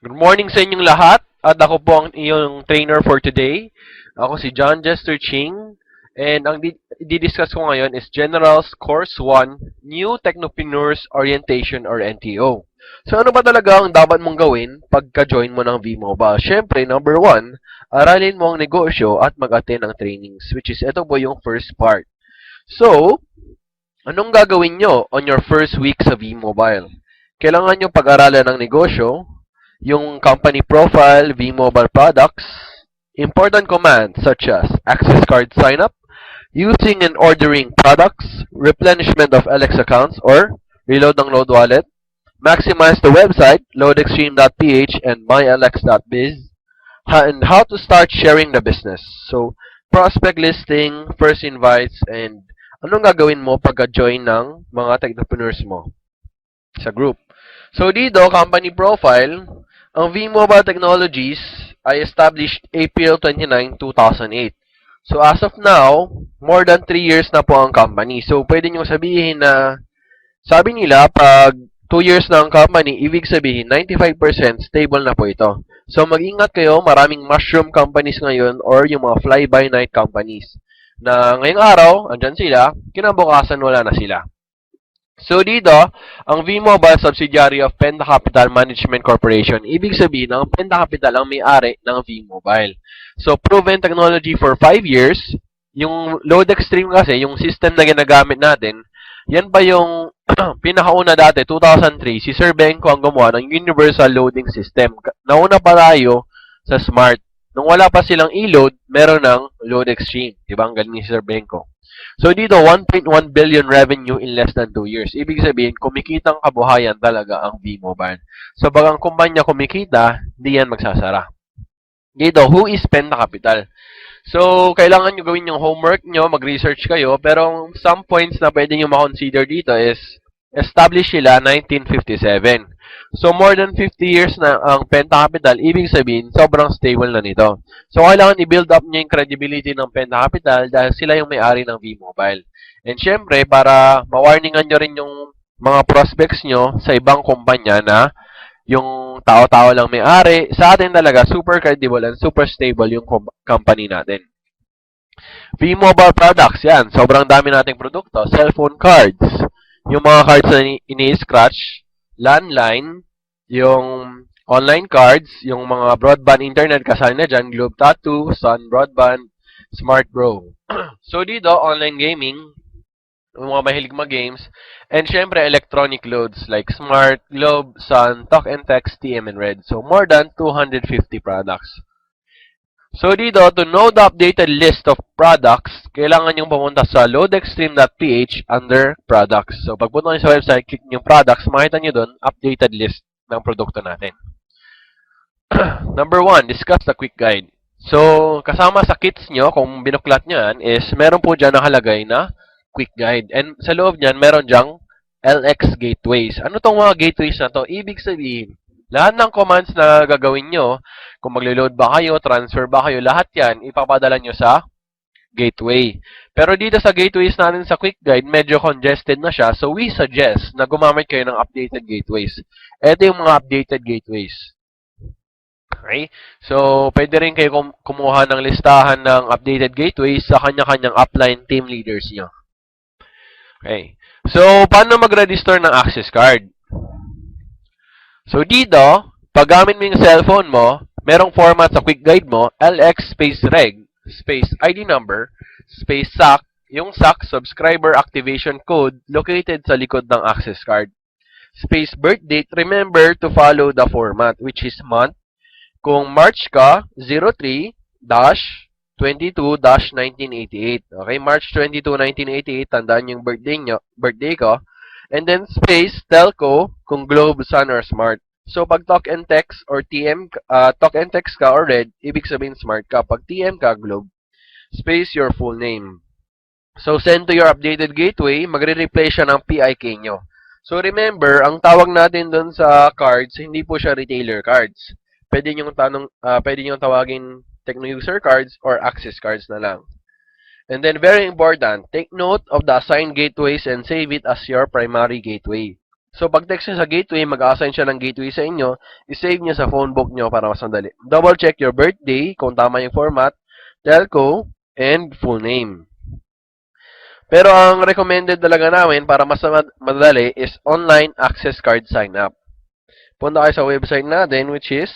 Good morning sa inyong lahat at ako po ang iyong trainer for today. Ako si John Jester Ching and ang di-discuss ko ngayon is General's Course 1, New Technopreneurs Orientation or NTO. So ano ba talaga ang dapat mong gawin pagka-join mo ng V-Mobile? Siyempre, number 1, aralin mo ang negosyo at mag-attend ng trainings, which is ito po yung first part. So, anong gagawin nyo on your first week sa V-Mobile? Kailangan nyo pag-aralan ng negosyo, yung company profile, V-Mobile products, important commands such as access card sign-up, using and ordering products, replenishment of LX accounts or reload ng load wallet, maximize the website, loadextreme.ph and mylx.biz, and how to start sharing the business. So, prospect listing, first invites, and anong gagawin mo pagka-join ng mga technopreneurs mo sa group. So dito, company profile, ang V-Mobile Technologies ay established April 29, 2008. So as of now, more than 3 years na po ang company. So pwede nyo sabihin na, sabi nila, pag 2 years na ang company, ibig sabihin 95% stable na po ito. So mag-ingat kayo, maraming mushroom companies ngayon or yung mga fly-by-night companies na ngayong araw, andyan sila, kinabukasan wala na sila. So dito, ang V-Mobile subsidiary of Penta Capital Management Corporation. Ibig sabihin, ang Penta Capital ang may-ari ng V-Mobile. So proven technology for 5 years. Yung Load Extreme kasi, yung system na ginagamit natin, yan pa yung pinakauna dati, 2003, si Sir Benko ang gumawa ng Universal Loading System. Nauna pa tayo sa Smart. Nung wala pa silang e-load, meron ng Load Extreme. Diba? Ang galing ni Sir Benko. So dito, 1.1 billion revenue in less than 2 years. Ibig sabihin, kumikitang kabuhayan talaga ang V-Mobile. So pag ang kumpanya kumikita, hindi yan magsasara. Dito, who is Penta Capital? So, kailangan nyo gawin yung homework nyo, mag-research kayo, pero some points na pwede nyo ma-consider dito is, established sila 1957. So, more than 50 years na ang Penta Capital, ibig sabihin, sobrang stable na nito. So, kailangan i-build up nyo yung credibility ng Penta Capital dahil sila yung may-ari ng V-Mobile. And syempre, para ma-warningan nyo rin yung mga prospects nyo sa ibang kumpanya na yung tao-tao lang may-ari, sa atin talaga, super credible and super stable yung company natin. V-Mobile products, yan. Sobrang dami nating produkto. Cellphone cards. Yung mga cards na ini-scratch. Landline. Yung online cards. Yung mga broadband internet kasali na dyan. Globe Tattoo, Sun Broadband, Smart Bro. So dito, online gaming. Yung mga mahilig mag-games. And syempre, electronic loads like Smart, Globe, Sun, Talk and Text, TM, and Red. So more than 250 products. So dito, to know the updated list of products, kailangan yung pumunta sa loadextreme.ph under products. So pagpunta nyo sa website, click nyo products, makita nyo doon, updated list ng produkto natin. Number 1, discuss the quick guide. So, kasama sa kits nyo, kung binuklat nyo yan, is meron po dyan nakalagay na quick guide. And sa loob nyan, meron dyang LX gateways. Ano tong mga gateways na to? Ibig sabihin, lahat ng commands na gagawin nyo, kung maglo-load ba kayo, transfer ba kayo, lahat yan, ipapadala nyo sa gateway. Pero dito sa gateways natin sa quick guide, medyo congested na siya. So, we suggest na gumamit kayo ng updated gateways. Ito yung mga updated gateways. Okay? So, pwede rin kayo kumuha ng listahan ng updated gateways sa kanya-kanyang upline team leaders nyo. Okay. So, paano mag-register ng access card? So, dito, pag gamit mo yung cellphone mo, merong format sa quick guide mo, LX space reg, space ID number, space SAC, yung SAC, subscriber activation code, located sa likod ng access card. Space birth date, remember to follow the format, which is month. Kung March ka, 03-22-1988. Okay, March 22, 1988, tandaan yung birthday ko. And then space, telco, kung Globe, Sun, or Smart. So, pag talk and text or TM, talk and text ka or red, ibig sabihin Smart ka. Pag TM ka, Globe. Space, your full name. So, send to your updated gateway, magre-replay siya ng PIK nyo. So, remember, ang tawag natin doon sa cards, hindi po siya retailer cards. Pwede nyo tawagin Techno User cards or Access cards na lang. And then, very important, take note of the assigned gateways and save it as your primary gateway. So, pag text nyo sa gateway, mag-assign siya ng gateway sa inyo, isave nyo sa phone book nyo para mas madali. Double check your birthday, kung tama yung format, telco, and full name. Pero ang recommended talaga namin para mas madali is online access card sign up. Punta kayo sa website natin which is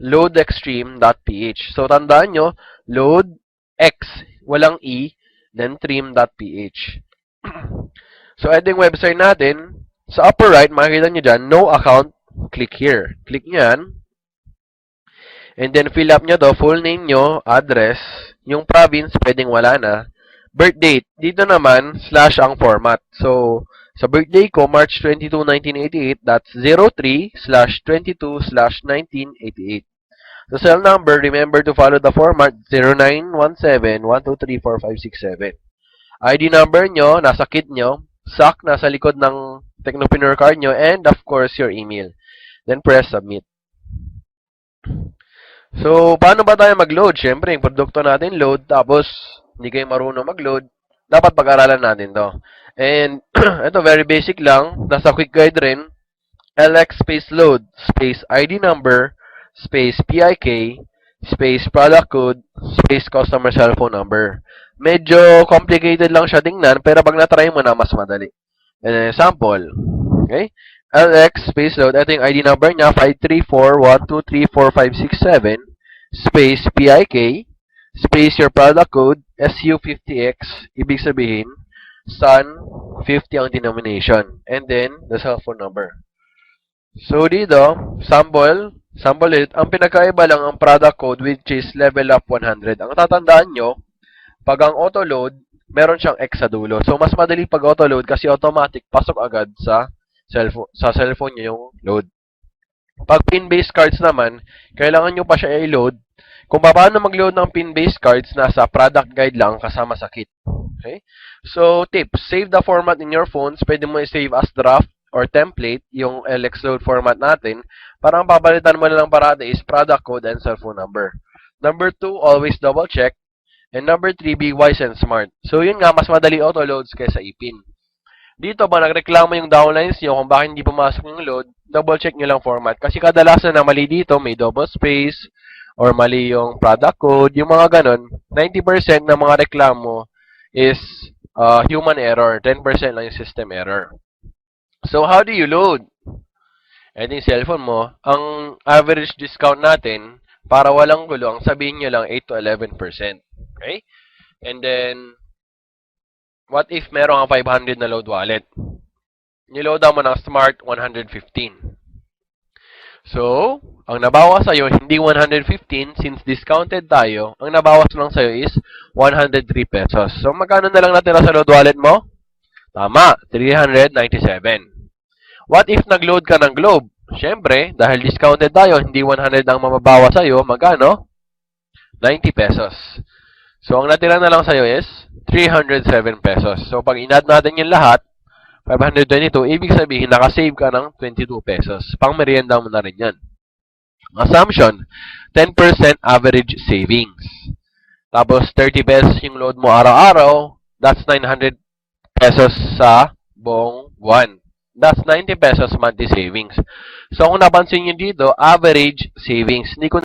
loadextreme.ph. So, tandaan nyo, load X, walang E, then stream.ph. So, ito yung website natin. Sa upper right, makikita nyo dyan, no account, click here. Click nyo yan. And then, fill up nyo to, full name nyo, address, yung province, pwedeng wala na. Birth date, dito naman, slash ang format. So, sa birthday ko, March 22, 1988, that's 03/22/1988. Sa cell number, remember to follow the format 0917-1234567. ID number nyo, nasa kit nyo, SAC, nasa likod ng Technopreneur card nyo, and of course, your email. Then, press submit. So, paano ba tayo mag-load? Siyempre, yung produkto natin load, tapos hindi kayo marunong mag-load, dapat pag-aralan natin to. And, ito, very basic lang. Nasa quick guide rin. LX space load, space ID number, space PIK, space product code, space customer cellphone number. Medyo complicated lang siya tingnan, pero pag na-try mo na, mas madali. And example, okay? LX space load, ito yung ID number niya, 534123457, space PIK, space your product code, SU50X, ibig sabihin, Sun 50 ang denomination, and then the cell phone number. So dito, sample it, ang pinakaiba lang ang product code which is level up 100. Ang tatandaan nyo, pag ang auto load, meron siyang X sa dulo. So mas madali pag auto load kasi automatic pasok agad sa cellphone nyo yung load. Pag pin-based cards naman, kailangan nyo pa siya i-load. Kung paano mag-load ng pin-based cards, nasa product guide lang kasama sa kit. Okay? So, tips. Save the format in your phones. Pwede mo i-save as draft or template yung LX load format natin. Para ang papalitan mo na lang parati is product code and cellphone number. Number 2, always double check. And number 3, be wise and smart. So, yun nga, mas madali auto-loads kaysa ipin. Dito ba, nagreklamo yung downlines nyo kung bakit hindi pumasok yung load, double check nyo lang format. Kasi kadalasan na mali dito, may double space, or mali yung product code, yung mga ganon, 90% ng mga reklamo is human error, 10% lang yung system error. So, how do you load? Ito yung cellphone mo. Ang average discount natin, para walang gulo, ang sabihin nyo lang 8 to 11%. Okay? And then, what if meron kang 500 na load wallet? Niloadan mo ng Smart 115. So, ang nabawas sa'yo, hindi 115, since discounted tayo, ang nabawas lang sa'yo is 103 pesos. So, magkano na lang natira sa load wallet mo? Tama, 397. What if nag-load ka ng Globe? Siyempre, dahil discounted tayo, hindi 100 ang mababawas sa'yo, magkano? 90 pesos. So, ang natira na lang sa'yo is 307 pesos. So, pag in-add natin yung lahat, 522, ibig sabihin, nakasave ka ng 22 pesos. Pang merienda mo na rin yan. Assumption, 10% average savings. Tapos, 30 pesos yung load mo araw-araw, that's 900 pesos sa buong buwan. That's 90 pesos monthly savings. So, kung napansin nyo dito, average savings. Hindi ko